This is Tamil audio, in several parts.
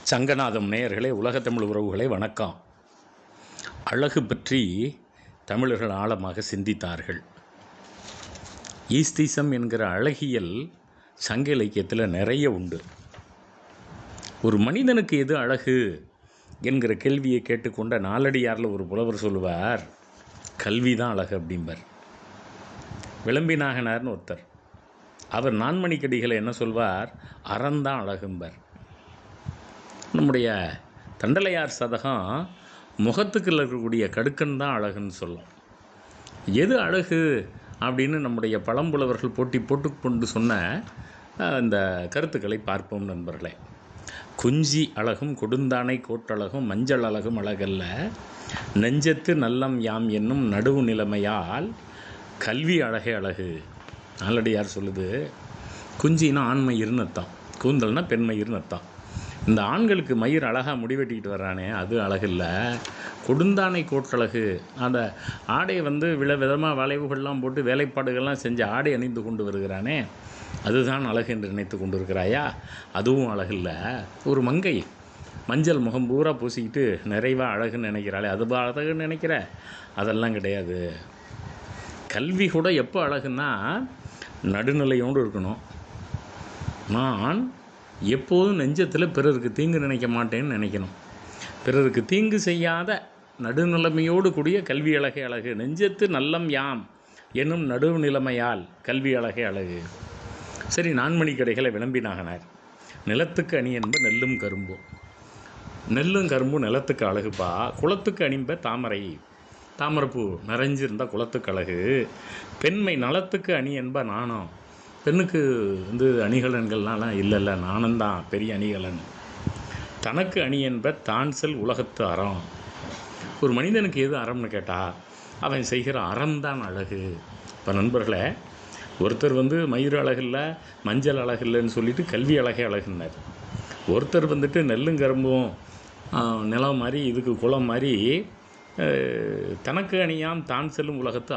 சங்கநாதம் நேயர்களே, உலகத்தமிழ் உறவுகளே வணக்கம். அழகு பற்றி தமிழர்கள் ஆழமாக சிந்தித்தார்கள். ஈஸ்திசம் என்கிற அழகியல் சங்க இலக்கியத்தில் நிறைய உண்டு. ஒரு மனிதனுக்கு எது அழகு என்கிற கேள்வியை கேட்டுக்கொண்ட நாலடியாரில் ஒரு புலவர் சொல்லுவார், கல்வி தான் அழகு அப்படிம்பார். விளம்பிநாகனார்னு ஒருத்தர், அவர் நான்மணிக்கடிகளை என்ன சொல்வார், அறந்தான் அழகும்பார். நம்முடைய தண்டலையார் சதகம் முகத்துக்கு இருக்கக்கூடிய கடுக்கன் தான் அழகுன்னு சொல்லும். எது அழகு அப்படின்னு நம்முடைய பழம்புலவர்கள் போட்டி போட்டுக்கொண்டு சொன்ன இந்த கருத்துக்களை பார்ப்போம் நண்பர்களே. குஞ்சி அழகும் கொடுந்தானை கோட்டழகும் மஞ்சள் அழகும் அழகல்ல, நெஞ்சத்து நல்லம் யாம் என்னும் நடுவு நிலைமையால் கல்வி அழகே அழகு. நாலடியார் சொல்லுது, குஞ்சின்னா ஆண்மயிர்னு அர்த்தம், கூந்தல்னா பெண்மயிர்னு அர்த்தம். இந்த ஆண்களுக்கு மயிர் அழகாக முடிவெட்டிக்கிட்டு வர்றானே அது அழகில்லை, கொடுந்தானை கோட்டழகு. அந்த ஆடையை விதமாக வளைவுகள்லாம் போட்டு வேலைப்பாடுகள்லாம் செஞ்சு ஆடை அணிந்து கொண்டு வருகிறானே அதுதான் அழகு என்று நினைத்து கொண்டு இருக்கிறாயா, அதுவும் அழகில்லை. ஒரு மங்கை மஞ்சள் முகம் பூரா பூசிக்கிட்டு நிறைவாக அழகுன்னு நினைக்கிறாளே அது அழகுன்னு நினைக்கிற, அதெல்லாம் கிடையாது. கல்வி கூட எப்போ அழகுன்னா நடுநிலையோடு இருக்கணும். நான் எப்போதும் நெஞ்சத்தில் பிறருக்கு தீங்கு நினைக்க மாட்டேன்னு நினைக்கணும். பிறருக்கு தீங்கு செய்யாத நடுநிலைமையோடு கூடிய கல்வி அழகே அழகு. நெஞ்சத்து நல்லம் யாம் என்னும் நடுவு நிலைமையால் கல்வி அழகே அழகு. சரி, நான்மணிக்கடிகளை விளம்பிநாகனார், நிலத்துக்கு அணி என்ப நெல்லும் கரும்பும். நெல்லும் கரும்பும் நிலத்துக்கு அழகுப்பா. குளத்துக்கு அணிம்ப தாமரை, தாமரைப்பூ நிறைஞ்சிருந்தால் குளத்துக்கு அழகு. பெண்மை நலத்துக்கு அணி என்ப நாணம். பெண்ணுக்கு அணிகலன்கள்லாம் இல்லைல்ல, நாணந்தான் பெரிய அணிகலன். தனக்கு அணி என்ப தான் செல் உலகத்து அறம். ஒரு மனிதனுக்கு எது அறம்னு கேட்டால் அவன் செய்கிற அறம்தான் அழகு. இப்போ நண்பர்களே, ஒருத்தர் மயிர் அழகில்லை மஞ்சள் அழகில்லைன்னு சொல்லிட்டு கல்வி அழகே அழகுன்னார். ஒருத்தர் நெல்லுங்கரும்பும் நிலம் மாதிரி இதுக்கு குளம் மாதிரி தனக்கு அணியாம் தான் செல்லும் உலகத்து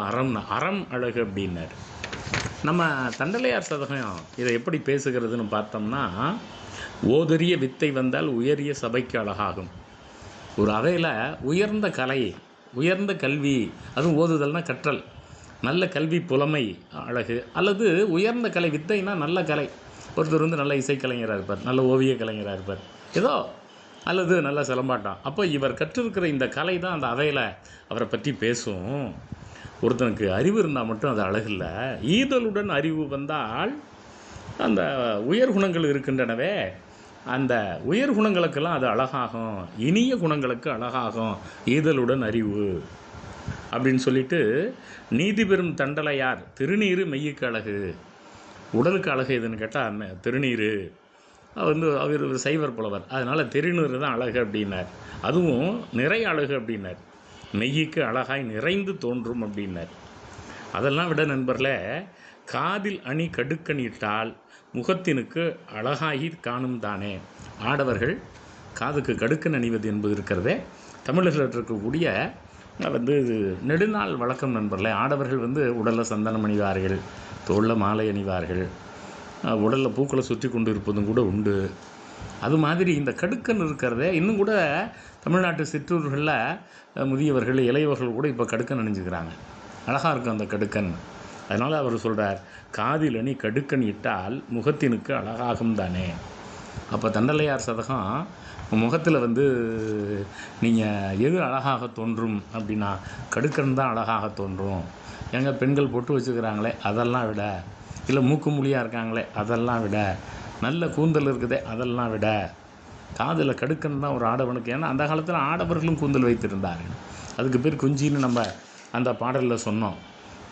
அறம் அழகு அப்படின்னார். நம்ம தண்டலையார் சதகம் இதை எப்படி பேசுகிறதுன்னு பார்த்தோம்னா, ஓதரிய வித்தை வந்தால் உயரிய சபைக்கு அழகாகும். ஒரு அவையில் உயர்ந்த கலை, உயர்ந்த கல்வி, அதுவும் ஓதுதல்னா கற்றல், நல்ல கல்வி புலமை அழகு. அல்லது உயர்ந்த கலை, வித்தைனா நல்ல கலை. ஒருத்தர் நல்ல இசைக்கலைஞராக இருப்பார், நல்ல ஓவிய கலைஞராக இருப்பார், ஏதோ அல்லது நல்ல சிலம்பாட்டம். அப்போ இவர் கற்றிருக்கிற இந்த கலை தான் அந்த அவையில் அவரை பற்றி பேசும். ஒருத்தனுக்கு அறிவு இருந்தால் மட்டும் அது அழகில்லை. ஈதலுடன் அறிவு வந்தால் அந்த உயர் குணங்கள் இருக்கின்றனவே, அந்த உயர் குணங்களுக்கெல்லாம் அது அழகாகும், இனிய குணங்களுக்கு அழகாகும் ஈதலுடன் அறிவு அப்படின்னு சொல்லிட்டு, நீதி பெறும் தண்டலையார் திருநீரு மெய்யுக்கு அழகு. உடலுக்கு அழகு எதுன்னு கேட்டால் திருநீர். அவர் ஒரு சைவர் புலவர், அதனால் திருநீர் தான் அழகு அப்படின்னார். அதுவும் நிறைய அழகு அப்படின்னார். மெய்யுக்கு அழகாய் நிறைந்து தோன்றும் அப்படின்னார். அதெல்லாம் விட நண்பர்களே, காதில் அணி கடுக்கணிட்டால் முகத்தினுக்கு அழகாகி காணும் தானே. ஆடவர்கள் காதுக்கு கடுக்கன் அணிவது என்பது இருக்கிறதே தமிழர்கள் இருக்கக்கூடிய நெடுநாள் வழக்கம் நண்பர்களே. ஆடவர்கள் உடலில் சந்தனம் அணிவார்கள், தோளில் மாலை அணிவார்கள், உடலில் பூக்களை சுற்றி கொண்டு இருப்பதும் கூட உண்டு. அது மாதிரி இந்த கடுக்கன் இருக்கிறதே இன்னும் கூட தமிழ்நாட்டு சிற்றூர்களில் முதியவர்கள் இளையவர்கள் கூட இப்போ கடுக்கன் அணிஞ்சுக்கிறாங்க. அழகாக இருக்கும் அந்த கடுக்கன். அதனால் அவர் சொல்கிறார், காதில் அணி கடுக்கன் இட்டால் முகத்தினுக்கு அழகாகும் தானே. அப்போ தண்டலையார் சதகம் முகத்தில் நீங்கள் எது அழகாக தோன்றும் அப்படின்னா கடுக்கன் தான் அழகாக தோன்றும். எங்கள் பெண்கள் பொட்டு வச்சுக்கிறாங்களே அதெல்லாம் விட, இல்லை மூக்கு மொழியாக இருக்காங்களே அதெல்லாம் விட, நல்ல கூந்தல் இருக்குதே அதெல்லாம் விட, காதில் கடுக்கன் தான் ஒரு ஆடவனுக்கு. ஏன்னா அந்த காலத்தில் ஆடவர்களும் கூந்தல் வைத்திருந்தார்கள். அதுக்கு பேர் குஞ்சின்னு நம்ம அந்த பாடலில் சொன்னோம்,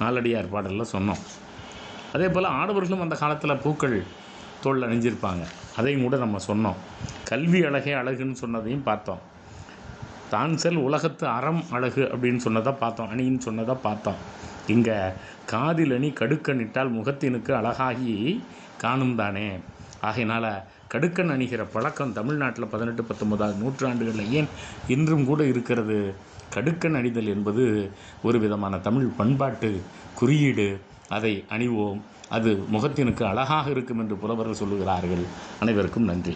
நாலடியார் பாடலில் சொன்னோம். அதே போல் ஆடவர்களும் அந்த காலத்தில் பூக்கள் தோளில் அணிஞ்சிருப்பாங்க, அதையும் கூட நம்ம சொன்னோம். கல்வி அழகே அழகுன்னு சொன்னதையும் பார்த்தோம். தான் செல் உலகத்து அறம் அழகு அப்படின்னு சொன்னதை பார்த்தோம், அணின்னு சொன்னதை பார்த்தோம். இங்கே காதில் அணி கடுக்கன் இட்டால் முகத்தினுக்கு அழகாகி காணும் தானே. ஆகையினால் கடுக்கன் அணிகிற பழக்கம் தமிழ்நாட்டில் 18, 19ஆம் நூற்றாண்டுகளில் ஏன் இன்றும் கூட இருக்கிறது. கடுக்கன் அணிதல் என்பது ஒரு விதமான தமிழ் பண்பாட்டு குறியீடு. அதை அணிவோம், அது முகத்தினுக்கு அழகாக இருக்கும் என்று புலவர்கள் சொல்லுகிறார்கள். அனைவருக்கும் நன்றி.